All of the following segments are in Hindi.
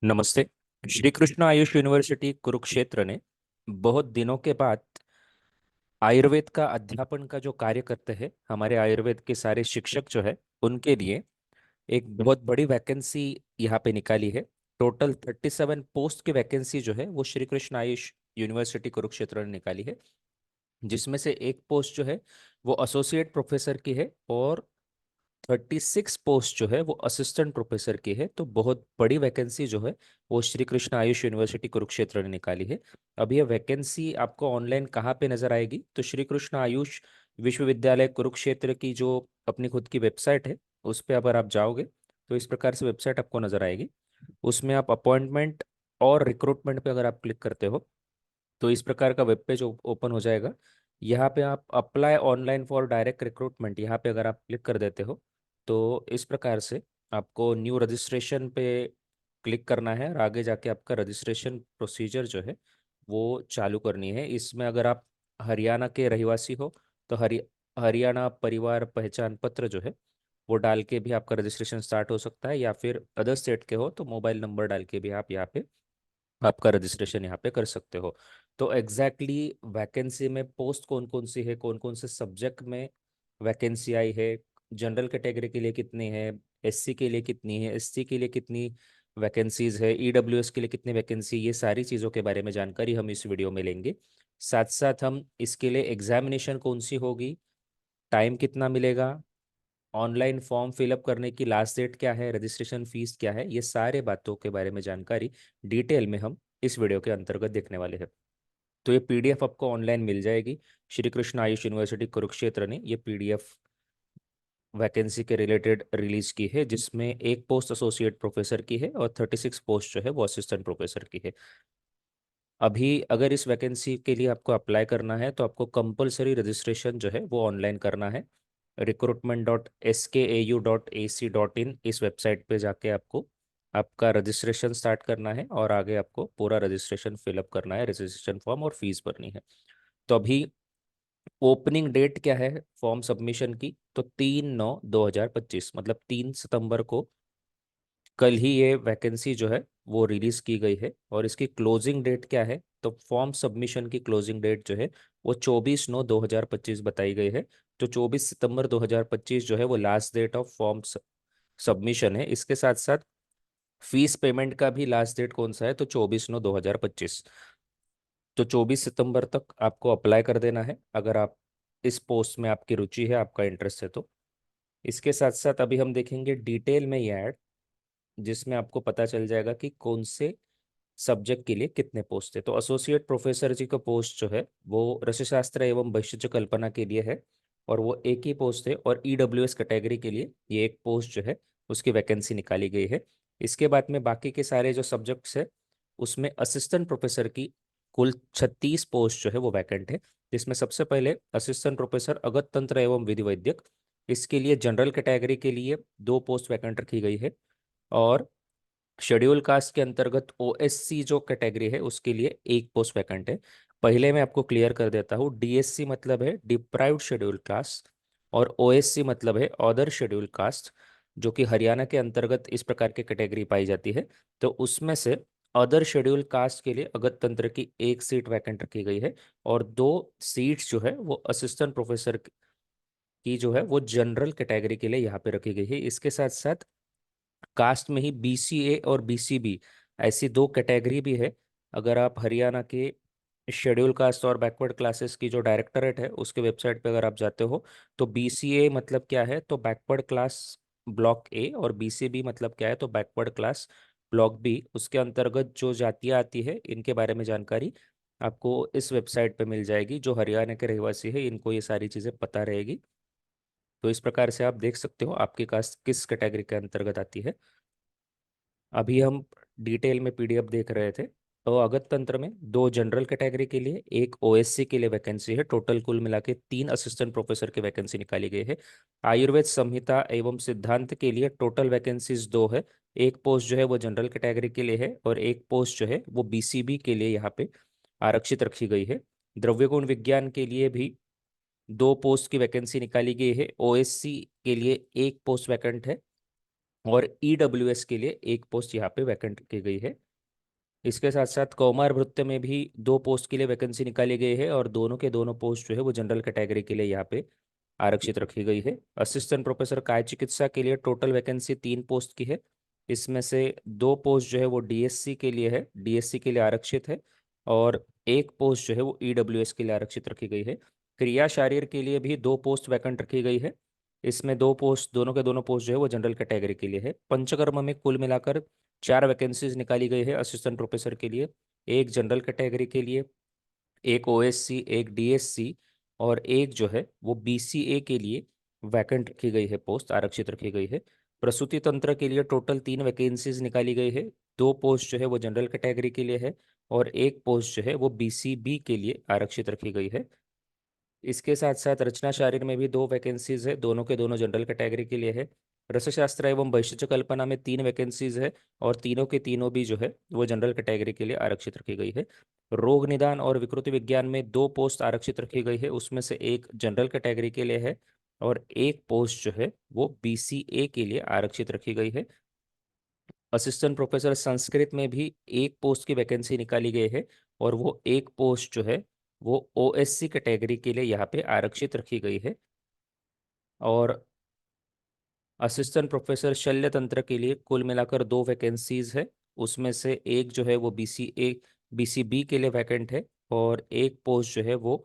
नमस्ते। श्री कृष्ण आयुष यूनिवर्सिटी कुरुक्षेत्र ने बहुत दिनों के बाद आयुर्वेद का अध्यापन का जो कार्य करते हैं, हमारे आयुर्वेद के सारे शिक्षक जो है उनके लिए एक बहुत बड़ी वैकेंसी यहाँ पे निकाली है। टोटल 37 पोस्ट की वैकेंसी जो है वो श्री कृष्ण आयुष यूनिवर्सिटी कुरुक्षेत्र ने निकाली है, जिसमें से एक पोस्ट जो है वो एसोसिएट प्रोफेसर की है और 36 पोस्ट जो है वो असिस्टेंट प्रोफेसर की है। तो बहुत बड़ी वैकेंसी जो है वो श्री कृष्ण आयुष यूनिवर्सिटी कुरुक्षेत्र ने निकाली है। अब ये वैकेंसी आपको ऑनलाइन कहाँ पे नजर आएगी? तो श्री कृष्ण आयुष विश्वविद्यालय कुरुक्षेत्र की जो अपनी खुद की वेबसाइट है उस पर अगर आप जाओगे तो इस प्रकार से वेबसाइट आपको नजर आएगी। उसमें आप अपॉइंटमेंट और रिक्रूटमेंट पे अगर आप क्लिक करते हो तो इस प्रकार का वेब पेज ओपन हो जाएगा। यहाँ पे आप apply online for direct recruitment, यहाँ पे अगर आप क्लिक कर देते हो तो इस प्रकार से आपको न्यू रजिस्ट्रेशन पे क्लिक करना है और आगे जाके आपका रजिस्ट्रेशन प्रोसीजर जो है वो चालू करनी है। इसमें अगर आप हरियाणा के रहवासी हो तो हरियाणा परिवार पहचान पत्र जो है वो डाल के भी आपका रजिस्ट्रेशन स्टार्ट हो सकता है, या फिर अदर स्टेट के हो तो मोबाइल नंबर डाल के भी आप यहाँ पे आपका रजिस्ट्रेशन यहाँ पे कर सकते हो। तो एग्जैक्टली वैकेंसी में पोस्ट कौन कौन सी है, कौन कौन से सब्जेक्ट में वैकेंसी आई है, जनरल कैटेगरी के लिए कितनी है, एससी के लिए कितनी है, एसटी के लिए कितनी वैकेंसीज है, ईडब्ल्यूएस के लिए कितनी वैकेंसी, ये सारी चीज़ों के बारे में जानकारी हम इस वीडियो में लेंगे। साथ साथ हम इसके लिए एग्जामिनेशन कौन सी होगी, टाइम कितना मिलेगा, ऑनलाइन फॉर्म फिलअप करने की लास्ट डेट क्या है, रजिस्ट्रेशन फीस क्या है, ये सारे बातों के बारे में जानकारी डिटेल में हम इस वीडियो के अंतर्गत देखने वाले हैं। तो ये पीडीएफ आपको ऑनलाइन मिल जाएगी। श्री कृष्ण आयुष यूनिवर्सिटी कुरुक्षेत्र ने ये पीडीएफ वैकेंसी के रिलेटेड रिलीज की है, जिसमें एक पोस्ट एसोसिएट प्रोफेसर की है और 36 पोस्ट जो है वो असिस्टेंट प्रोफेसर की है। अभी अगर इस वैकेंसी के लिए आपको अप्लाई करना है तो आपको कंपलसरी रजिस्ट्रेशन जो है वो ऑनलाइन करना है। recruitment.skau.ac.in इस वेबसाइट पे जाके आपको आपका रजिस्ट्रेशन स्टार्ट करना है और आगे आपको पूरा रजिस्ट्रेशन फिलअप करना है, रजिस्ट्रेशन फॉर्म और फीस भरनी है। तो अभी ओपनिंग डेट क्या है फॉर्म सबमिशन की? तो 3/9/2025, मतलब 3 सितंबर को कल ही ये वैकेंसी जो है वो रिलीज की गई है। और इसकी क्लोजिंग डेट क्या है? तो फॉर्म सबमिशन की क्लोजिंग डेट जो है वो 24/9/2025 बताई गई है। तो 24 सितंबर 2025 जो है वो last date of form submission है। इसके साथ साथ फीस पेमेंट का भी लास्ट डेट कौन सा है? तो 24/9/2025। तो 24 सितंबर तक आपको अप्लाई कर देना है अगर आप इस पोस्ट में आपकी रुचि है, आपका इंटरेस्ट है तो। इसके साथ साथ अभी हम देखेंगे डिटेल में ये ऐड, जिसमें आपको पता चल जाएगा कि कौन से सब्जेक्ट के लिए कितने पोस्ट है। तो एसोसिएट प्रोफेसर जी का पोस्ट जो है वो रसशास्त्र एवं भविष्य कल्पना के लिए है और वो एक ही पोस्ट है। और ईडब्ल्यूएस कैटेगरी के लिए ये एक पोस्ट जो है उसकी वैकेंसी निकाली गई है। इसके बाद में बाकी के सारे जो सब्जेक्ट्स है उसमें असिस्टेंट प्रोफेसर की कुल 36 पोस्ट जो है वो वैकेंट है, जिसमें सबसे पहले असिस्टेंट प्रोफेसर अगत तंत्र एवं विधि वैद्यक, इसके लिए जनरल कैटेगरी के लिए 2 पोस्ट वैकेंट रखी गई है। और शेड्यूल कास्ट के अंतर्गत ओएससी जो कैटेगरी है उसके लिए एक पोस्ट वैकेंट है। पहले मैं आपको क्लियर कर देता हूँ, डीएससी मतलब है डिप्राइव्ड शेड्यूल कास्ट और ओएससी मतलब है अदर शेड्यूल कास्ट, जो कि हरियाणा के अंतर्गत इस प्रकार की कैटेगरी पाई जाती है। तो उसमें से अदर शेड्यूल कास्ट के लिए अगत तंत्र की एक सीट वैकेंट रखी गई है और 2 सीट्स जो है वो असिस्टेंट प्रोफेसर की जो है वो जनरल कैटेगरी के लिए यहाँ पे रखी गई है। इसके साथ साथ कास्ट में ही बीसीए और बीसीबी ऐसी 2 कैटेगरी भी है। अगर आप हरियाणा के शेड्यूल कास्ट और बैकवर्ड क्लासेस की जो डायरेक्टरेट है उसके वेबसाइट पे अगर आप जाते हो तो बीसीए मतलब क्या है? तो बैकवर्ड क्लास ब्लॉक ए, और बीसीबी मतलब क्या है? तो बैकवर्ड क्लास ब्लॉक बी। उसके अंतर्गत जो जातियां आती है इनके बारे में जानकारी आपको इस वेबसाइट पे मिल जाएगी। जो हरियाणा के रहवासी है इनको ये सारी चीज़ें पता रहेगी। तो इस प्रकार से आप देख सकते हो आपकी कास्ट किस कैटेगरी के अंतर्गत आती है। अभी हम डिटेल में पीडीएफ देख रहे थे। तो अगत तंत्र में 2 जनरल कैटेगरी के लिए, एक ओएससी के लिए वैकेंसी है। टोटल कुल मिला के 3 असिस्टेंट प्रोफेसर की वैकेंसी निकाली गई है। आयुर्वेद संहिता एवं सिद्धांत के लिए टोटल वैकेंसीज 2 है। एक पोस्ट जो है वो जनरल कैटेगरी के लिए है और एक पोस्ट जो है वो बीसीबी के लिए यहाँ पे आरक्षित रखी गई है। द्रव्य गुण विज्ञान के लिए भी 2 पोस्ट की वैकेंसी निकाली गई है। ओएससी के लिए एक पोस्ट वैकेंट है और ईडब्ल्यूएस के लिए एक पोस्ट यहाँ पे वैकेंट की गई है। इसके साथ साथ कौमार भृत्य में भी दो पोस्ट के लिए वैकेंसी निकाली गई है, और दोनों के दोनों पोस्ट जो है वो जनरल कैटेगरी के लिए यहाँ पे आरक्षित रखी गई है। असिस्टेंट प्रोफेसर काय चिकित्सा के लिए टोटल वैकेंसी 3 पोस्ट की है। इसमें से 2 पोस्ट जो है वो डीएससी के लिए है, डीएससी के लिए आरक्षित है, और एक पोस्ट जो है वो ईडब्ल्यूएस के लिए आरक्षित रखी गई है। क्रिया शारीर के लिए भी 2 पोस्ट वैकेंट रखी गई है। इसमें 2 पोस्ट, दोनों के दोनों पोस्ट जो है वो जनरल कैटेगरी के लिए है। पंचकर्म में कुल मिलाकर 4 वैकेंसीज निकाली गई है असिस्टेंट प्रोफेसर के लिए, एक जनरल कैटेगरी के लिए, एक ओएससी, एक डीएससी, और एक जो है वो बीसीए के लिए वैकेंट रखी गई है, पोस्ट आरक्षित रखी गई है। प्रसूति तंत्र के लिए टोटल 3 वैकेंसीज निकाली गई है। 2 पोस्ट जो है वो जनरल कैटेगरी के लिए है, और एक पोस्ट जो है वो बीसीबी के लिए आरक्षित रखी गई है। इसके साथ साथ रचना शारीर में भी 2 वैकेंसीज है, दोनों के दोनों जनरल कैटेगरी के लिए है। रसशास्त्र एवं वैशिष्ट्य कल्पना में 3 वैकेंसीज है, और तीनों के तीनों भी जो है वो जनरल कैटेगरी के लिए आरक्षित रखी गई है। रोग निदान और विकृति विज्ञान में 2 पोस्ट आरक्षित रखी गई है, उसमें से एक जनरल कैटेगरी के लिए है, और एक पोस्ट जो है वो बीसीए के लिए आरक्षित रखी गई है। असिस्टेंट प्रोफेसर संस्कृत में भी एक पोस्ट की वैकेंसी निकाली गई है, और वो एक पोस्ट जो है वो ओएससी कैटेगरी के लिए यहाँ पे आरक्षित रखी गई है। और असिस्टेंट प्रोफेसर शल्य तंत्र के लिए कुल मिलाकर 2 वैकेंसीज है, उसमें से एक जो है वो बीसीबी के लिए वैकेंट है, और एक पोस्ट जो है वो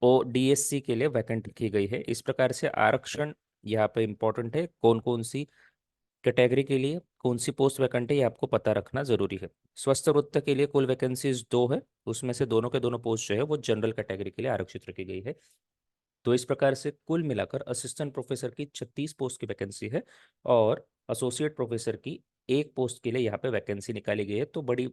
ओ डीएससी के लिए वैकेंट रखी गई है। इस प्रकार से आरक्षण यहाँ पे इंपॉर्टेंट है, कौन कौन सी कैटेगरी के लिए कौन सी पोस्ट वैकेंट है ये आपको पता रखना जरूरी है। स्वस्थ वृत्त के लिए कुल वैकेंसीज 2 है, उसमें से दोनों के दोनों पोस्ट जो है वो जनरल कैटेगरी के लिए आरक्षित रखी गई है। तो इस प्रकार से कुल मिलाकर असिस्टेंट प्रोफेसर की 36 पोस्ट की वैकेंसी है, और एसोसिएट प्रोफेसर की एक पोस्ट के लिए यहाँ पे वैकेंसी निकाली गई है। तो बड़ी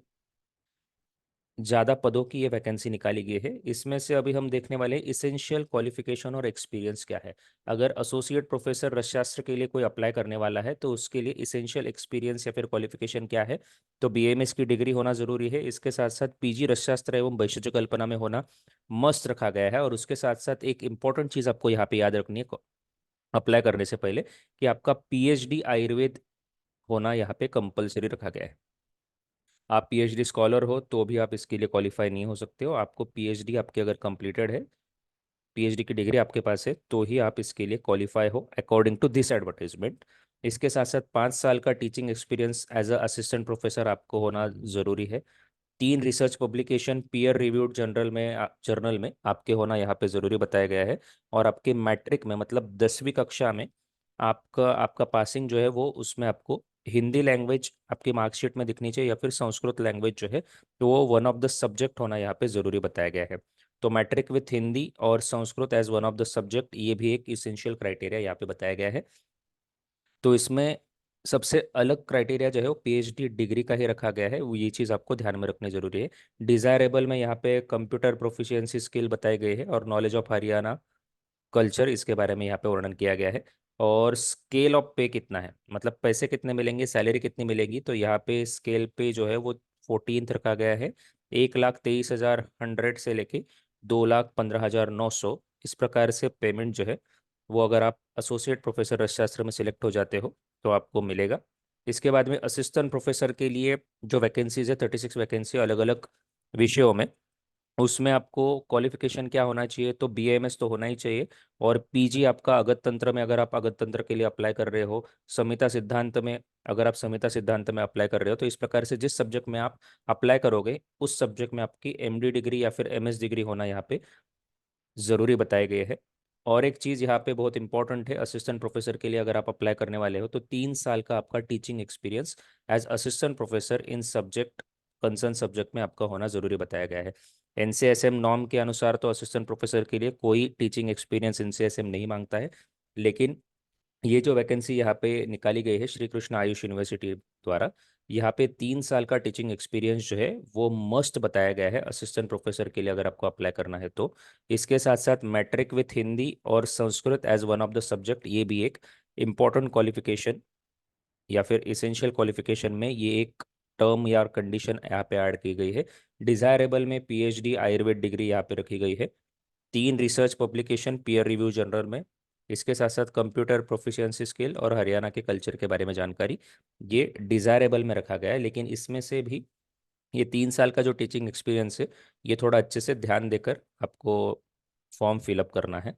ज़्यादा पदों की ये वैकेंसी निकाली गई है। इसमें से अभी हम देखने वाले इसेंशियल क्वालिफिकेशन और एक्सपीरियंस क्या है। अगर एसोसिएट प्रोफेसर रसशास्त्र के लिए कोई अप्लाई करने वाला है तो उसके लिए इसेंशियल एक्सपीरियंस या फिर क्वालिफिकेशन क्या है, तो बीएमएस की डिग्री होना जरूरी है। इसके साथ साथ पीजी रसशास्त्र एवं वैशेषिक कल्पना में होना मस्त रखा गया है। और उसके साथ साथ एक इंपॉर्टेंट चीज़ आपको यहाँ पे याद रखनी है अप्लाई करने से पहले, कि आपका पीएचडी आयुर्वेद होना यहाँ पे कंपलसरी रखा गया है। आप पीएचडी स्कॉलर हो तो भी आप इसके लिए क्वालिफाई नहीं हो सकते हो। आपको पीएचडी आपके अगर कंप्लीटेड है, पीएचडी की डिग्री आपके पास है, तो ही आप इसके लिए क्वालिफाई हो अकॉर्डिंग टू दिस एडवर्टाइजमेंट। इसके साथ साथ 5 साल का teaching experience as a assistant professor आपको होना जरूरी है। 3 research publication peer reviewed journal में आपके होना यहाँ पे जरूरी बताया गया है। और आपके मैट्रिक में मतलब 10वीं कक्षा में आपका आपका पासिंग जो है वो उसमें आपको हिंदी लैंग्वेज आपकी मार्कशीट में दिखनी चाहिए, या फिर संस्कृत लैंग्वेज जो है तो वो वन ऑफ द सब्जेक्ट होना यहाँ पे जरूरी बताया गया है। तो मैट्रिक विथ हिंदी और Sanskrit as one of the subject, ये भी एक इसेंशियल क्राइटेरिया यहाँ पे बताया गया है। तो इसमें सबसे अलग क्राइटेरिया जो है वो पीएचडी डिग्री का ही रखा गया है, वो ये चीज़ आपको ध्यान में रखनी जरूरी है। डिजायरेबल में यहाँ पे कंप्यूटर प्रोफिशिएंसी स्किल बताए गए हैं, और नॉलेज ऑफ हरियाणा कल्चर इसके बारे में यहाँ पे वर्णन किया गया है। और स्केल ऑफ पे कितना है, मतलब पैसे कितने मिलेंगे, सैलरी कितनी मिलेगी, तो यहाँ पे स्केल पे जो है वो 14th रखा गया है। 1,23,100 से लेके 2,15,900, इस प्रकार से पेमेंट जो है वो अगर आप एसोसिएट प्रोफेसर रसशास्त्र में सिलेक्ट हो जाते हो तो आपको मिलेगा। इसके बाद में असिस्टेंट प्रोफेसर के लिए जो वैकेंसीज है 36 वैकेंसी अलग अलग विषयों में, उसमें आपको क्वालिफिकेशन क्या होना चाहिए, तो बीएमएस तो होना ही चाहिए। और पीजी आपका अगत तंत्र में, अगर आप अगत तंत्र के लिए अप्लाई कर रहे हो, संहिता सिद्धांत में अगर आप संहिता सिद्धांत में अप्लाई कर रहे हो, तो इस प्रकार से जिस सब्जेक्ट में आप अप्लाई करोगे उस सब्जेक्ट में आपकी एमडी डिग्री या फिर एमएस डिग्री होना यहाँ पे ज़रूरी बताए गए हैं। और एक चीज़ यहाँ पे बहुत इंपॉर्टेंट है, असिस्टेंट प्रोफेसर के लिए अगर आप अप्लाई करने वाले हो तो 3 साल का आपका teaching experience as assistant professor in subject concern subject में आपका होना जरूरी बताया गया है। एनसीएसएम नॉर्म के अनुसार तो असिस्टेंट प्रोफेसर के लिए कोई टीचिंग एक्सपीरियंस एनसीएसएम नहीं मांगता है, लेकिन ये जो वैकेंसी यहाँ पे निकाली गई है श्री कृष्ण आयुष यूनिवर्सिटी द्वारा, यहाँ पे 3 साल का टीचिंग एक्सपीरियंस जो है वो मस्ट बताया गया है असिस्टेंट प्रोफेसर के लिए अगर आपको अप्लाई करना है तो। इसके साथ साथ मैट्रिक विथ हिंदी और Sanskrit as one of the subject, ये भी एक इम्पॉर्टेंट क्वालिफिकेशन या फिर इसेंशियल क्वालिफिकेशन में ये एक टर्म या कंडीशन यहाँ पे ऐड की गई है। डिजायरेबल में पीएचडी आयुर्वेद डिग्री यहाँ पे रखी गई है। 3 research publication peer review journal में, इसके साथ साथ कंप्यूटर प्रोफिशिएंसी स्किल और हरियाणा के कल्चर के बारे में जानकारी, ये डिज़ायरेबल में रखा गया है। लेकिन इसमें से भी ये 3 साल का जो टीचिंग एक्सपीरियंस है, ये थोड़ा अच्छे से ध्यान देकर आपको फॉर्म फिलअप करना है।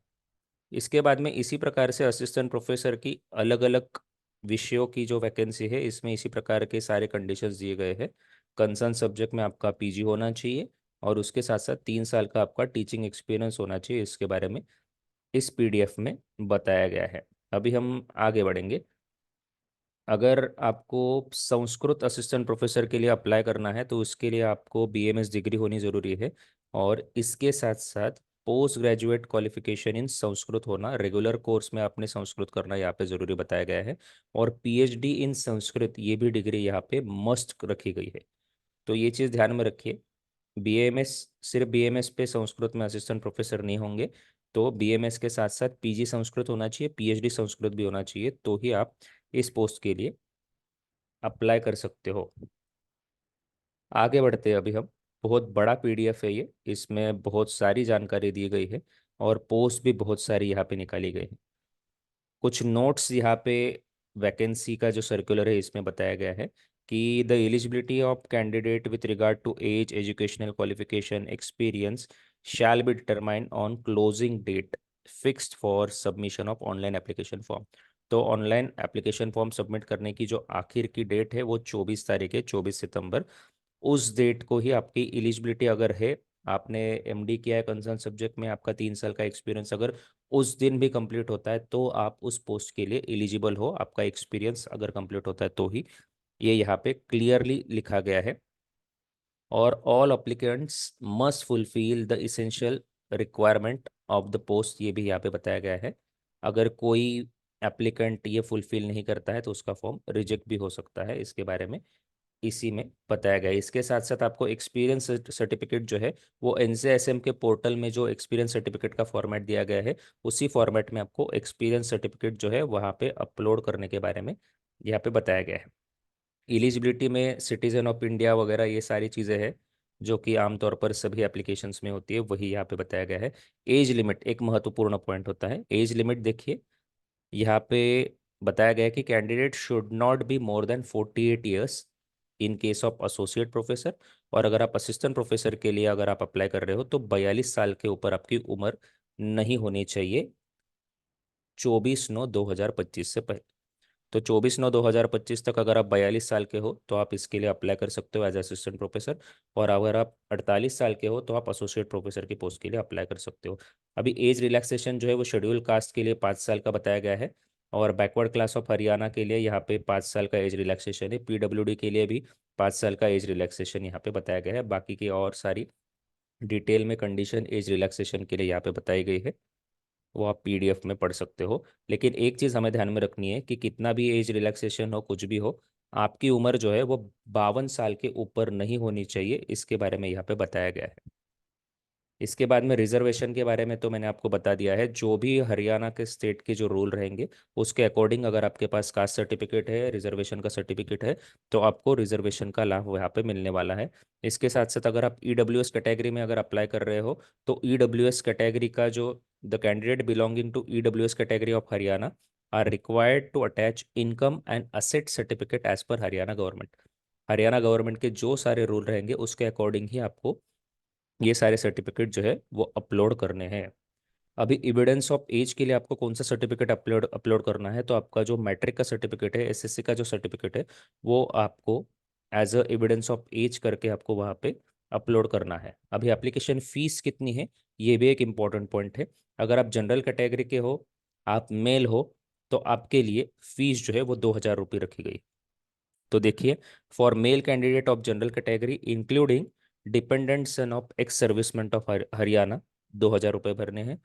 इसके बाद में इसी प्रकार से असिस्टेंट प्रोफेसर की अलग अलग विषयों की जो वैकेंसी है, इसमें इसी प्रकार के सारे कंडीशंस दिए गए हैं। कंसर्न सब्जेक्ट में आपका पीजी होना चाहिए और उसके साथ साथ 3 साल का आपका टीचिंग एक्सपीरियंस होना चाहिए। इसके बारे में इस पीडीएफ में बताया गया है। अभी हम आगे बढ़ेंगे। अगर आपको संस्कृत असिस्टेंट प्रोफेसर के लिए अप्लाई करना है तो उसके लिए आपको बीएमएस डिग्री होनी ज़रूरी है, और इसके साथ साथ post graduate qualification in Sanskrit होना, रेगुलर कोर्स में आपने संस्कृत करना यहाँ पे ज़रूरी बताया गया है। और पीएचडी इन संस्कृत ये भी डिग्री यहाँ पे मस्ट रखी गई है। तो ये चीज़ ध्यान में रखिए। बीएमएस, सिर्फ बीएमएस पे संस्कृत में असिस्टेंट प्रोफेसर नहीं होंगे, तो बीएमएस के साथ साथ पीजी संस्कृत होना चाहिए, पीएचडी संस्कृत भी होना चाहिए, तो ही आप इस पोस्ट के लिए अप्लाई कर सकते हो। आगे बढ़ते हैं अभी हम। बहुत बड़ा पीडीएफ है ये, इसमें बहुत सारी जानकारी दी गई है और पोस्ट भी बहुत सारी यहाँ पे निकाली गई है। कुछ नोट्स यहाँ पे वैकेंसी का जो सर्कुलर है इसमें बताया गया है कि the eligibility of candidate with regard to age, educational qualification, experience shall be determined on closing date fixed for submission of online application form. तो ऑनलाइन एप्लीकेशन फॉर्म सबमिट करने की जो आखिर की डेट है वो 24 तारीख है, 24 सितंबर। उस डेट को ही आपकी एलिजिबिलिटी अगर है, आपने एमडी किया है कंसर्न सब्जेक्ट में, आपका 3 साल का एक्सपीरियंस अगर उस दिन भी कंप्लीट होता है तो आप उस पोस्ट के लिए एलिजिबल हो। आपका एक्सपीरियंस अगर कंप्लीट होता है तो ही, ये यहाँ पे क्लियरली लिखा गया है। और all applicants must fulfil the essential requirement of the post, ये भी यहाँ पे बताया गया है। अगर कोई एप्लीकेंट ये फुलफिल नहीं करता है तो उसका फॉर्म रिजेक्ट भी हो सकता है। इसके बारे में इसी में बताया गया है। इसके साथ साथ आपको एक्सपीरियंस सर्टिफिकेट जो है वो एनजेएसएम के पोर्टल में जो एक्सपीरियंस सर्टिफिकेट का फॉर्मेट दिया गया है, उसी फॉर्मेट में आपको एक्सपीरियंस सर्टिफिकेट जो है वहाँ पे अपलोड करने के बारे में यहाँ पे बताया गया है। एलिजिबिलिटी में सिटीजन ऑफ इंडिया वगैरह ये सारी चीज़ें हैं जो कि आमतौर पर सभी एप्लीकेशंस में होती है, वही यहाँ पे बताया गया है। एज लिमिट एक महत्वपूर्ण पॉइंट होता है। एज लिमिट देखिए, यहाँ पे बताया गया है कि candidate should not be more than 48 years in case of associate professor. और अगर आप असिस्टेंट प्रोफेसर के लिए अगर आप अप्लाई कर रहे हो तो 42 साल के ऊपर आपकी उम्र नहीं होनी चाहिए, 24/9/2025 से पहले। तो 24/9/2025 तक अगर आप 42 साल के हो तो आप इसके लिए अप्लाई कर सकते हो एज असिस्टेंट प्रोफेसर। और अगर आप 48 साल के हो तो आप एसोसिएट प्रोफेसर की पोस्ट के लिए अप्लाई कर सकते हो। अभी एज रिलैक्सेशन जो है वो शेड्यूल कास्ट के लिए 5 साल का बताया गया है, और बैकवर्ड क्लास ऑफ हरियाणा के लिए यहाँ पे 5 साल का एज रिलैक्सेशन है। पीडब्ल्यूडी के लिए भी 5 साल का एज रिलैक्सेशन यहाँ पे बताया गया है। बाकी की और सारी डिटेल में कंडीशन एज रिलैक्सेशन के लिए यहाँ पे बताई गई है, वो आप पीडीएफ में पढ़ सकते हो। लेकिन एक चीज़ हमें ध्यान में रखनी है कि कितना भी एज रिलैक्सेशन हो, कुछ भी हो, आपकी उम्र जो है वो 52 साल के ऊपर नहीं होनी चाहिए। इसके बारे में यहाँ पे बताया गया है। इसके बाद में रिजर्वेशन के बारे में तो मैंने आपको बता दिया है। जो भी हरियाणा के स्टेट के जो रूल रहेंगे उसके अकॉर्डिंग अगर आपके पास कास्ट सर्टिफिकेट है, रिजर्वेशन का सर्टिफिकेट है, तो आपको रिजर्वेशन का लाभ यहाँ पे मिलने वाला है। इसके साथ साथ अगर आप ईडब्ल्यूएस कैटेगरी में अगर अप्लाई कर रहे हो तो ईडब्ल्यूएस कैटेगरी का जो the candidate belonging to EWS category of Haryana are required to attach income and asset certificate as per Haryana government. Haryana government के जो सारे रूल रहेंगे उसके अकॉर्डिंग ही आपको ये सारे सर्टिफिकेट जो है वो अपलोड करने हैं। अभी एविडेंस ऑफ एज के लिए आपको कौन सा सर्टिफिकेट अपलोड अपलोड करना है, तो आपका जो मैट्रिक का सर्टिफिकेट है, एसएससी का जो सर्टिफिकेट है, वो आपको as a evidence of age करके आपको वहाँ पे अपलोड करना है। अभी एप्लीकेशन फीस कितनी है, ये भी एक इम्पॉर्टेंट पॉइंट है। अगर आप जनरल कैटेगरी के हो, आप मेल हो, तो आपके लिए फीस जो है वो 2,000 रुपये रखी गई। तो देखिए, for male candidate of general category including dependent son of ex servicemen of Haryana, 2,000 रुपये भरने हैं।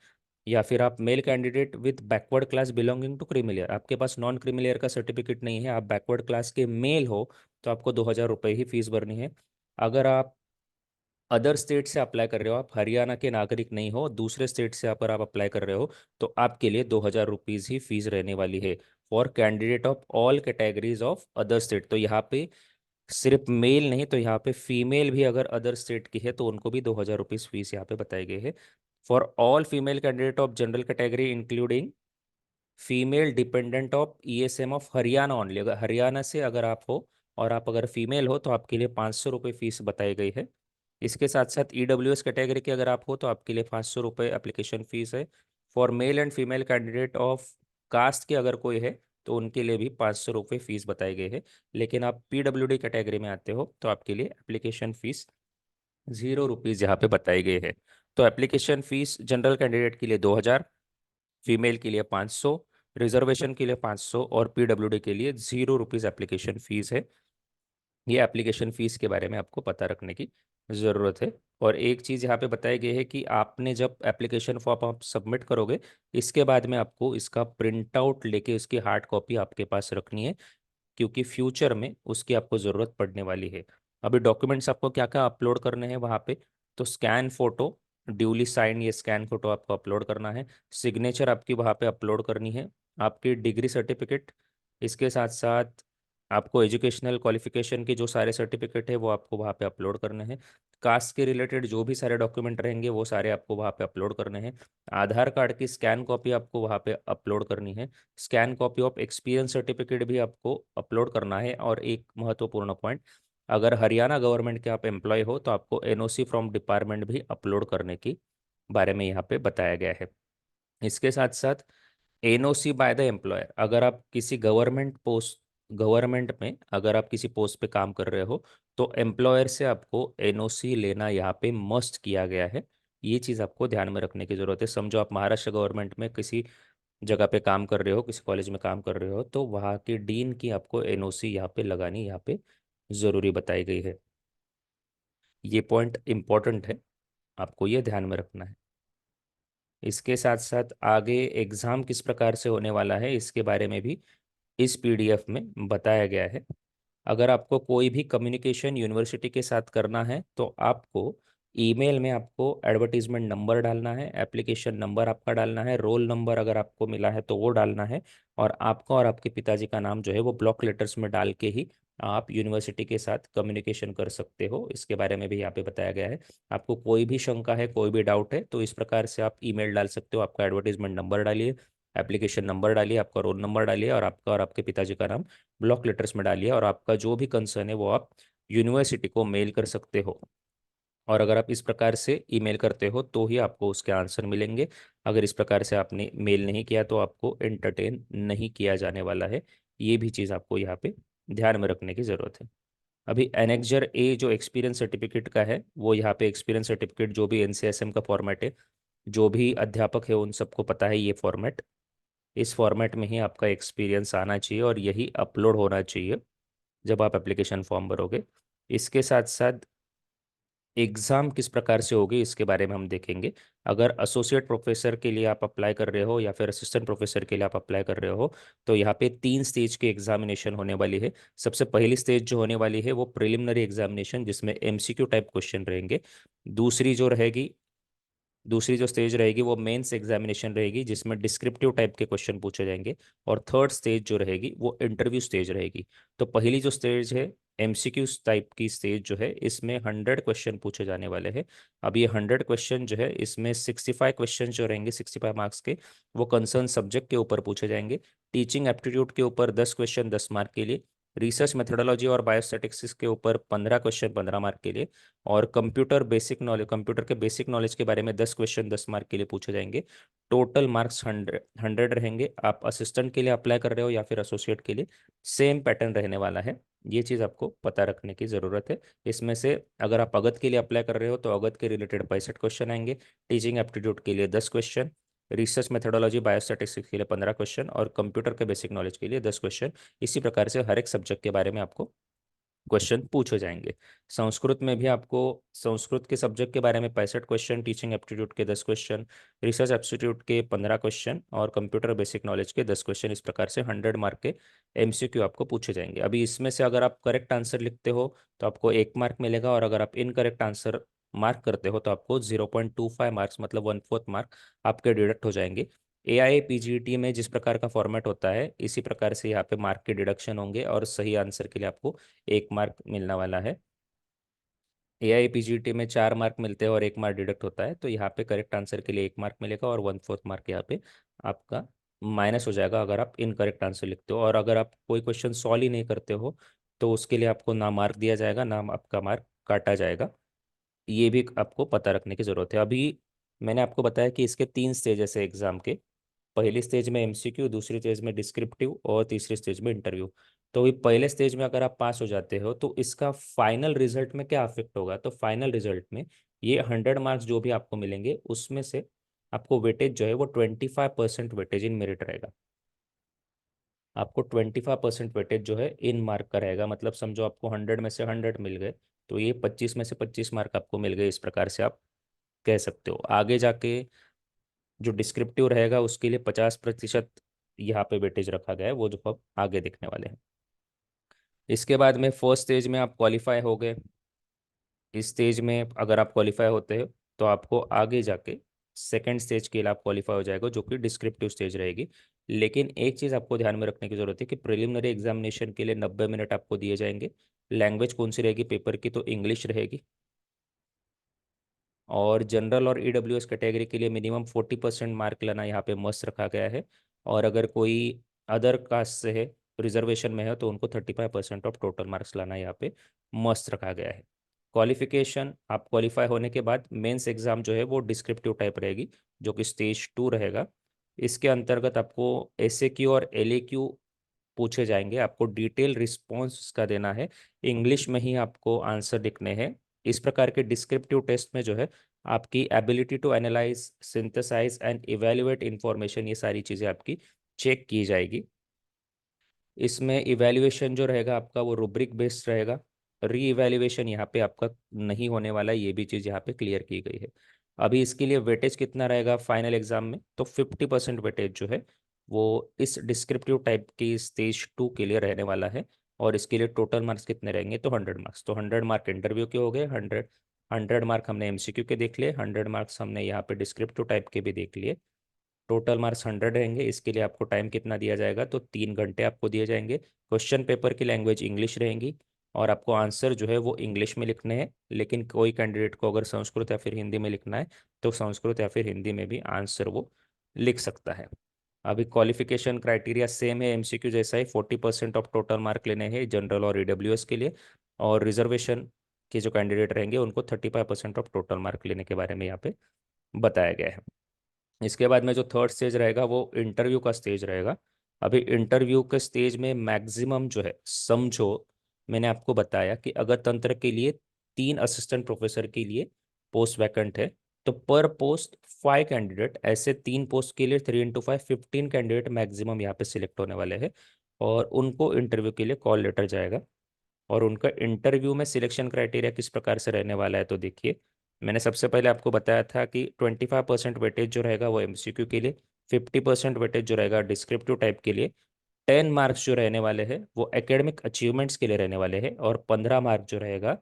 या फिर आप male candidate with backward class belonging to creamy layer, आपके पास नॉन क्रीमिलियर का सर्टिफिकेट नहीं है, आप बैकवर्ड क्लास के मेल हो, तो आपको 2,000 रुपये ही फीस भरनी है। अगर आप अदर स्टेट से अप्लाई कर रहे हो, आप हरियाणा के नागरिक नहीं हो, दूसरे स्टेट से अगर आप अप्लाई कर रहे हो, तो आपके लिए 2,000 रुपीज़ ही फीस रहने वाली है for candidate of all categories of other state. तो यहाँ पे सिर्फ मेल नहीं, तो यहाँ पे फीमेल भी अगर अदर स्टेट की है तो उनको भी 2,000 रुपीज़ फीस यहाँ पे बताई गई है। For all female candidate of general category including female dependent of ESM of Haryana only, अगर हरियाणा से अगर आप हो और आप अगर फीमेल हो तो आपके लिए 500 रुपये फीस बताई गई है। इसके साथ साथ ईडब्ल्यूएस कैटेगरी के अगर आप हो तो आपके लिए 500 रुपये एप्लीकेशन फीस है। For male and female candidate of caste के अगर कोई है तो उनके लिए भी 500 रुपये फीस बताई गई है। लेकिन आप पीडब्ल्यूडी कैटेगरी में आते हो तो आपके लिए एप्लीकेशन फीस 0 रुपीज़ यहाँ पे बताई गई है। तो एप्लीकेशन फीस जनरल कैंडिडेट के लिए 2,000, फीमेल के लिए 500, रिजर्वेशन के लिए 500 और पीडब्ल्यूडी के लिए 0 रुपीज़ एप्लीकेशन फीस है। ये एप्लीकेशन फीस के बारे में आपको पता रखने की ज़रूरत है। और एक चीज़ यहाँ पे बताई गई है कि आपने जब एप्लीकेशन फॉर्म आप सबमिट करोगे, इसके बाद में आपको इसका प्रिंट आउट लेके उसकी हार्ड कॉपी आपके पास रखनी है, क्योंकि फ्यूचर में उसकी आपको ज़रूरत पड़ने वाली है। अभी डॉक्यूमेंट्स आपको क्या क्या अपलोड करने हैं वहाँ पे, तो स्कैन फोटो, ड्यूली साइन ये स्कैन फोटो आपको अपलोड करना है। सिग्नेचर आपकी वहाँ पे अपलोड करनी है। आपकी डिग्री सर्टिफिकेट, इसके साथ साथ आपको एजुकेशनल क्वालिफिकेशन के जो सारे सर्टिफिकेट है वो आपको वहाँ पे अपलोड करने हैं। कास्ट के रिलेटेड जो भी सारे डॉक्यूमेंट रहेंगे वो सारे आपको वहाँ पे अपलोड करने हैं। आधार कार्ड की स्कैन कॉपी आपको वहाँ पे अपलोड करनी है। Scan copy of experience certificate भी आपको अपलोड करना है। और एक महत्वपूर्ण पॉइंट, अगर हरियाणा गवर्नमेंट के आप एम्प्लॉय हो तो आपको एनओसी फ्रॉम डिपार्टमेंट भी अपलोड करने की बारे में यहाँ पे बताया गया है। इसके साथ साथ एनओसी बाय द एम्प्लॉयर, अगर आप किसी गवर्नमेंट में अगर आप किसी पोस्ट पे काम कर रहे हो तो एम्प्लॉयर से आपको एनओसी लेना यहाँ पे मस्ट किया गया है। ये चीज़ आपको ध्यान में रखने की जरूरत है। समझो आप महाराष्ट्र गवर्नमेंट में किसी जगह पे काम कर रहे हो, किसी कॉलेज में काम कर रहे हो, तो वहाँ के डीन की आपको एनओसी यहाँ पे लगानी यहाँ पे ज़रूरी बताई गई है। ये पॉइंट इम्पोर्टेंट है, आपको ये ध्यान में रखना है। इसके साथ साथ आगे एग्ज़ाम किस प्रकार से होने वाला है इसके बारे में भी इस पीडीएफ में बताया गया है। अगर आपको कोई भी कम्युनिकेशन यूनिवर्सिटी के साथ करना है तो आपको ईमेल में आपको एडवर्टीजमेंट नंबर डालना है, एप्लीकेशन नंबर आपका डालना है, रोल नंबर अगर आपको मिला है तो वो डालना है, और आपका और आपके पिताजी का नाम जो है वो ब्लॉक लेटर्स में डाल के ही आप यूनिवर्सिटी के साथ कम्युनिकेशन कर सकते हो। इसके बारे में भी यहाँ पे बताया गया है। आपको कोई भी शंका है, कोई भी डाउट है तो इस प्रकार से आप ईमेल डाल सकते हो। आपका एडवर्टीजमेंट नंबर डालिए, एप्लीकेशन नंबर डालिए, आपका रोल नंबर डालिए और आपका और आपके पिताजी का नाम ब्लॉक लेटर्स में डालिए, और आपका जो भी कंसर्न है वो आप यूनिवर्सिटी को मेल कर सकते हो। और अगर आप इस प्रकार से ईमेल करते हो तो ही आपको उसके आंसर मिलेंगे। अगर इस प्रकार से आपने मेल नहीं किया तो आपको एंटरटेन नहीं किया जाने वाला है। ये भी चीज़ आपको यहाँ पे ध्यान में रखने की ज़रूरत है। अभी एनेक्जर ए जो एक्सपीरियंस सर्टिफिकेट का है, वो यहाँ पे एक्सपीरियंस सर्टिफिकेट जो भी एनसीएसएम का फॉर्मेट है, जो भी अध्यापक है उन सबको पता है ये फॉर्मेट। इस फॉर्मेट में ही आपका एक्सपीरियंस आना चाहिए और यही अपलोड होना चाहिए जब आप एप्लीकेशन फॉर्म भरोगे। इसके साथ साथ एग्ज़ाम किस प्रकार से होगी इसके बारे में हम देखेंगे। अगर एसोसिएट प्रोफेसर के लिए आप अप्लाई कर रहे हो या फिर असिस्टेंट प्रोफेसर के लिए आप अप्लाई कर रहे हो तो यहाँ पे 3 स्टेज की एग्जामिनेशन होने वाली है। सबसे पहली स्टेज जो होने वाली है वो प्रिलिमिनरी एग्जामिनेशन, जिसमें एमसीक्यू टाइप क्वेश्चन रहेंगे। दूसरी जो रहेगी दूसरी जो स्टेज रहेगी वो मेंस एग्जामिनेशन रहेगी, जिसमें डिस्क्रिप्टिव टाइप के क्वेश्चन पूछे जाएंगे। और थर्ड स्टेज जो रहेगी वो इंटरव्यू स्टेज रहेगी। तो पहली जो स्टेज है एमसीक्यू टाइप की स्टेज जो है, इसमें 100 क्वेश्चन पूछे जाने वाले हैं। अब ये 100 क्वेश्चन जो है इसमें 65 क्वेश्चन जो रहेंगे 65 मार्क्स के, वो कंसर्न सब्जेक्ट के ऊपर पूछे जाएंगे। टीचिंग एप्टीट्यूड के ऊपर 10 क्वेश्चन 10 मार्क के लिए, रिसर्च मेथोडोलॉजी और बायोस्टैटिक्स के ऊपर 15 क्वेश्चन 15 मार्क के लिए, और कंप्यूटर के बेसिक नॉलेज के बारे में 10 क्वेश्चन 10 मार्क के लिए पूछे जाएंगे। टोटल मार्क्स 100 रहेंगे। आप असिस्टेंट के लिए अप्लाई कर रहे हो या फिर एसोसिएट के लिए, सेम पैटर्न रहने वाला है। ये चीज़ आपको पता रखने की ज़रूरत है। इसमें से अगर आप अगत के लिए अप्लाई कर रहे हो तो अगत के रिलेटेड 65 क्वेश्चन आएंगे, टीचिंग एप्टीट्यूड के लिए 10 क्वेश्चन, रिसर्च मेथोडोलॉजी बायोस्टैटिस्टिक्स के लिए 15 क्वेश्चन और कंप्यूटर के बेसिक नॉलेज के लिए 10 क्वेश्चन। इसी प्रकार से हर एक सब्जेक्ट के बारे में आपको क्वेश्चन पूछे जाएंगे। संस्कृत में भी आपको संस्कृत के सब्जेक्ट के बारे में 65 क्वेश्चन, टीचिंग एप्टीट्यूड के 10 क्वेश्चन, रिसर्च एप्टीट्यूड के 15 क्वेश्चन और कंप्यूटर बेसिक नॉलेज के 10 क्वेश्चन, इस प्रकार से 100 मार्क के एमसीक्यू आपको पूछे जाएंगे। अभी इसमें से अगर आप करेक्ट आंसर लिखते हो तो आपको 1 मार्क मिलेगा, और अगर आप इनकरेक्ट आंसर मार्क करते हो तो आपको 0.25 मार्क्स मतलब 1/4 मार्क आपके डिडक्ट हो जाएंगे। एआईपीजीटी में जिस प्रकार का फॉर्मेट होता है इसी प्रकार से यहाँ पे मार्क के डिडक्शन होंगे, और सही आंसर के लिए आपको 1 मार्क मिलने वाला है। एआईपीजीटी में 4 मार्क मिलते हैं और 1 मार्क डिडक्ट होता है, तो यहाँ पे करेक्ट आंसर के लिए 1 मार्क मिलेगा और 1/4 मार्क यहाँ पे आपका माइनस हो जाएगा अगर आप इनकरेक्ट आंसर लिखते हो। और अगर आप कोई क्वेश्चन सॉल्व ही नहीं करते हो तो उसके लिए आपको ना मार्क दिया जाएगा, ना आपका मार्क काटा जाएगा। ये भी आपको पता रखने की ज़रूरत है। अभी मैंने आपको बताया कि इसके 3 स्टेजेस है एग्जाम के। पहली स्टेज में एमसीक्यू, दूसरी स्टेज में डिस्क्रिप्टिव और तीसरी स्टेज में इंटरव्यू। तो ये पहले स्टेज में अगर आप पास हो जाते हो तो इसका फाइनल रिजल्ट में क्या अफेक्ट होगा, तो फाइनल रिजल्ट में ये 100 मार्क्स जो भी आपको मिलेंगे उसमें से आपको वेटेज जो है वो 25% वेटेज इन मेरिट रहेगा। आपको 25% वेटेज जो है इन मार्क का रहेगा। मतलब समझो आपको 100 में से 100 मिल गए, तो ये 25 में से 25 मार्क आपको मिल गए, इस प्रकार से आप कह सकते हो। आगे जाके जो डिस्क्रिप्टिव रहेगा उसके लिए 50% यहाँ पे वेटेज रखा गया है, वो जो आप आगे देखने वाले हैं। इसके बाद में फर्स्ट स्टेज में आप क्वालिफाई हो गए। इस स्टेज में अगर आप क्वालिफाई होते हो तो आपको आगे जाके सेकेंड स्टेज के लिए आप क्वालिफाई हो जाएगा, जो कि डिस्क्रिप्टिव स्टेज रहेगी। लेकिन एक चीज़ आपको ध्यान में रखने की जरूरत है कि प्रिलिमिनरी एग्जामिनेशन के लिए 90 मिनट आपको दिए जाएंगे। लैंग्वेज कौन सी रहेगी पेपर की, तो इंग्लिश रहेगी। और जनरल और ईडब्ल्यूएस कैटेगरी के लिए मिनिमम 40% मार्क लाना यहाँ पे मस्त रखा गया है। और अगर कोई अदर कास्ट से है, रिजर्वेशन में है, तो उनको 35% ऑफ टोटल मार्क्स लाना यहाँ पे मस्त रखा गया है। क्वालिफिकेशन, आप क्वालिफाई होने के बाद मेंस एग्जाम जो है वो डिस्क्रिप्टिव टाइप रहेगी, जो कि स्टेज 2 रहेगा। इसके अंतर्गत आपको एसए क्यू और एलए क्यू पूछे जाएंगे। आपको डिटेल रिस्पॉन्स उसका देना है, इंग्लिश में ही आपको आंसर लिखने हैं। इस प्रकार के डिस्क्रिप्टिव टेस्ट में जो है आपकी ability to analyse, synthesise and evaluate information, ये सारी चीज़ें आपकी चेक की जाएगी। इसमें इवैल्यूएशन जो रहेगा आपका वो रुब्रिक बेस्ड रहेगा। री इवैल्यूएशन यहाँ पे आपका नहीं होने वाला, ये भी चीज़ यहाँ पे क्लियर की गई है। अभी इसके लिए वेटेज कितना रहेगा फाइनल एग्जाम में, तो 50% वेटेज जो है वो इस डिस्क्रिप्टिव टाइप की स्टेज 2 के लिए रहने वाला है। और इसके लिए टोटल मार्क्स कितने रहेंगे, तो 100 मार्क्स। तो 100 मार्क इंटरव्यू के हो गए, 100 मार्क हमने एमसीक्यू के देख लिए, 100 मार्क्स हमने यहाँ पे डिस्क्रिप्टिव टाइप के भी देख लिए। टोटल मार्क्स 100 रहेंगे। इसके लिए आपको टाइम कितना दिया जाएगा, तो 3 घंटे आपको दिए जाएंगे। क्वेश्चन पेपर की लैंग्वेज इंग्लिश रहेंगी और आपको आंसर जो है वो इंग्लिश में लिखने हैं। लेकिन कोई कैंडिडेट को अगर संस्कृत या फिर हिंदी में लिखना है तो संस्कृत या फिर हिंदी में भी आंसर वो लिख सकता है। अभी क्वालिफिकेशन क्राइटेरिया सेम है एमसीक्यू जैसा ही, 40% ऑफ टोटल मार्क लेने हैं जनरल और ईडब्ल्यूएस के लिए। और रिजर्वेशन के जो कैंडिडेट रहेंगे उनको 35% ऑफ टोटल मार्क लेने के बारे में यहाँ पे बताया गया है। इसके बाद में जो थर्ड स्टेज रहेगा वो इंटरव्यू का स्टेज रहेगा। अभी इंटरव्यू के स्टेज में मैक्सिमम जो है, समझो मैंने आपको बताया कि अगर तंत्र के लिए 3 असिस्टेंट प्रोफेसर के लिए पोस्ट वैकेंट है, तो पर पोस्ट 5 कैंडिडेट, ऐसे 3 पोस्ट के लिए 3 × 5 15 कैंडिडेट मैक्सिमम यहाँ पे सिलेक्ट होने वाले हैं। और उनको इंटरव्यू के लिए कॉल लेटर जाएगा। और उनका इंटरव्यू में सिलेक्शन क्राइटेरिया किस प्रकार से रहने वाला है, तो देखिए मैंने सबसे पहले आपको बताया था कि 25% वेटेज जो रहेगा वो एमसीक्यू के लिए, 50% वेटेज जो रहेगा डिस्क्रिप्टिव टाइप के लिए, 10 मार्क्स जो रहने वाले हैं वो एकेडमिक अचीवमेंट्स के लिए रहने वाले हैं, और 15 मार्क जो रहेगा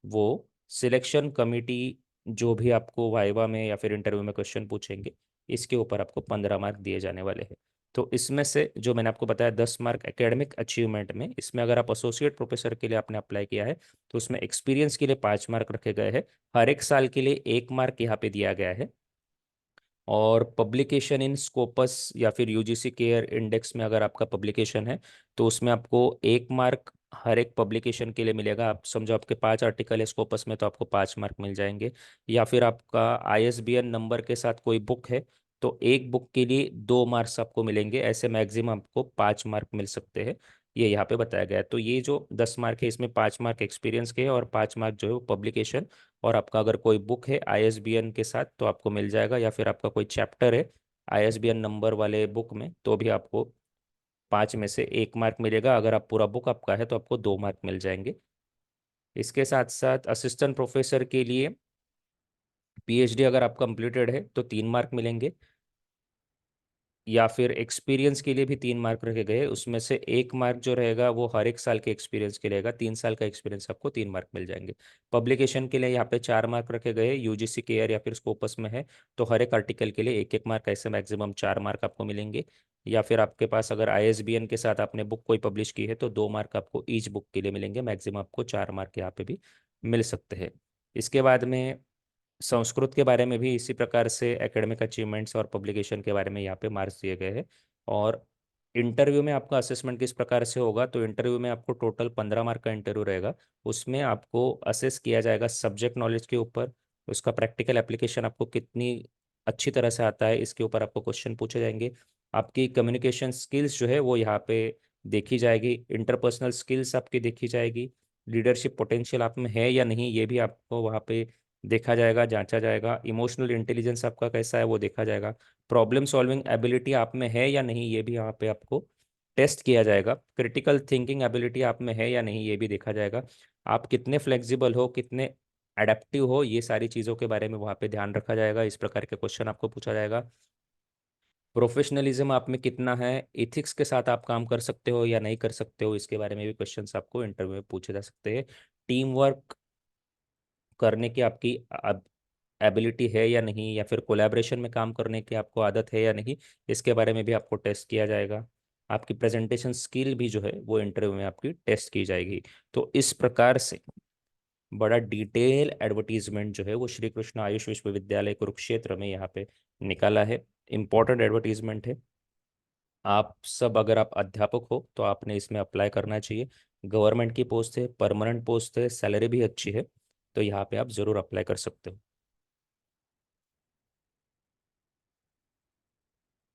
वो सिलेक्शन कमिटी जो भी आपको वाइवा में या फिर इंटरव्यू में क्वेश्चन पूछेंगे इसके ऊपर आपको 15 मार्क दिए जाने वाले हैं। तो इसमें से जो मैंने आपको बताया 10 मार्क एकेडमिक अचीवमेंट में, इसमें अगर आप एसोसिएट प्रोफेसर के लिए आपने अप्लाई किया है तो उसमें एक्सपीरियंस के लिए 5 मार्क रखे गए हैं। हर एक साल के लिए 1 मार्क यहाँ पे दिया गया है। और पब्लिकेशन इन स्कोपस या फिर यूजीसी केयर इंडेक्स में अगर आपका पब्लिकेशन है तो उसमें आपको 1 मार्क हर एक पब्लिकेशन के लिए मिलेगा। आप समझो आपके 5 आर्टिकल है स्कोपस में तो आपको 5 मार्क मिल जाएंगे। या फिर आपका आईएसबीएन नंबर के साथ कोई बुक है तो एक बुक के लिए 2 मार्क्स आपको मिलेंगे। ऐसे मैक्सिमम आपको 5 मार्क मिल सकते हैं, ये यहाँ पे बताया गया है। तो ये जो 10 मार्क है इसमें 5 मार्क एक्सपीरियंस के है और 5 मार्क जो है वो पब्लिकेशन। और आपका अगर कोई बुक है आईएसबीएन के साथ तो आपको मिल जाएगा, या फिर आपका कोई चैप्टर है आईएसबीएन नंबर वाले बुक में तो भी आपको 5 में से 1 मार्क मिलेगा। अगर आप पूरा बुक आपका है तो आपको 2 मार्क मिल जाएंगे। इसके साथ साथ असिस्टेंट प्रोफेसर के लिए पीएचडी अगर आप कंप्लीटेड है तो 3 मार्क मिलेंगे। या फिर एक्सपीरियंस के लिए भी 3 मार्क रखे गए, उसमें से 1 मार्क जो रहेगा वो हर एक साल के एक्सपीरियंस के लिए रहेगा। 3 साल का एक्सपीरियंस आपको 3 मार्क मिल जाएंगे। पब्लिकेशन के लिए यहाँ पे 4 मार्क रखे गए, यूजीसी केयर या फिर स्कोपस में है तो हर एक आर्टिकल के लिए 1 1 मार्क, ऐसे मैक्सिमम 4 मार्क आपको मिलेंगे। या फिर आपके पास अगर आईएसबीएन के साथ आपने बुक कोई पब्लिश की है तो 2 मार्क आपको ईच बुक के लिए मिलेंगे। मैक्सिमम आपको 4 मार्क यहाँ पे भी मिल सकते हैं। इसके बाद में संस्कृत के बारे में भी इसी प्रकार से एकेडमिक अचीवमेंट्स और पब्लिकेशन के बारे में यहाँ पे मार्क्स दिए गए हैं। और इंटरव्यू में आपका असेसमेंट किस प्रकार से होगा, तो इंटरव्यू में आपको टोटल 15 मार्क का इंटरव्यू रहेगा। उसमें आपको असेस किया जाएगा सब्जेक्ट नॉलेज के ऊपर, उसका प्रैक्टिकल एप्लीकेशन आपको कितनी अच्छी तरह से आता है इसके ऊपर आपको क्वेश्चन पूछे जाएंगे। आपकी कम्युनिकेशन स्किल्स जो है वो यहाँ पे देखी जाएगी, इंटरपर्सनल स्किल्स आपकी देखी जाएगी, लीडरशिप पोटेंशियल आप में है या नहीं ये भी आपको वहाँ पे देखा जाएगा, जांचा जाएगा, इमोशनल इंटेलिजेंस आपका कैसा है वो देखा जाएगा, प्रॉब्लम सॉल्विंग एबिलिटी आप में है या नहीं ये भी यहाँ पे आपको टेस्ट किया जाएगा, क्रिटिकल थिंकिंग एबिलिटी आप में है या नहीं ये भी देखा जाएगा, आप कितने फ्लेक्सिबल हो, कितने एडेप्टिव हो, ये सारी चीज़ों के बारे में वहाँ पे ध्यान रखा जाएगा। इस प्रकार के क्वेश्चन आपको पूछा जाएगा। प्रोफेशनलिज्म आप में कितना है, एथिक्स के साथ आप काम कर सकते हो या नहीं कर सकते हो, इसके बारे में भी क्वेश्चंस आपको इंटरव्यू में पूछे जा सकते हैं। टीम वर्क करने की आपकी एबिलिटी है या नहीं, या फिर कोलैबोरेशन में काम करने की आपको आदत है या नहीं, इसके बारे में भी आपको टेस्ट किया जाएगा। आपकी प्रेजेंटेशन स्किल भी जो है वो इंटरव्यू में आपकी टेस्ट की जाएगी। तो इस प्रकार से बड़ा डिटेल एडवर्टीजमेंट जो है वो श्री कृष्ण आयुष विश्वविद्यालय कुरुक्षेत्र में यहाँ पे निकाला है। इम्पोर्टेंट एडवर्टीजमेंट है। आप सब अगर आप अध्यापक हो तो आपने इसमें अप्लाई करना चाहिए। गवर्नमेंट की पोस्ट है, परमानेंट पोस्ट है, सैलरी भी अच्छी है, तो यहाँ पे आप ज़रूर अप्लाई कर सकते हो।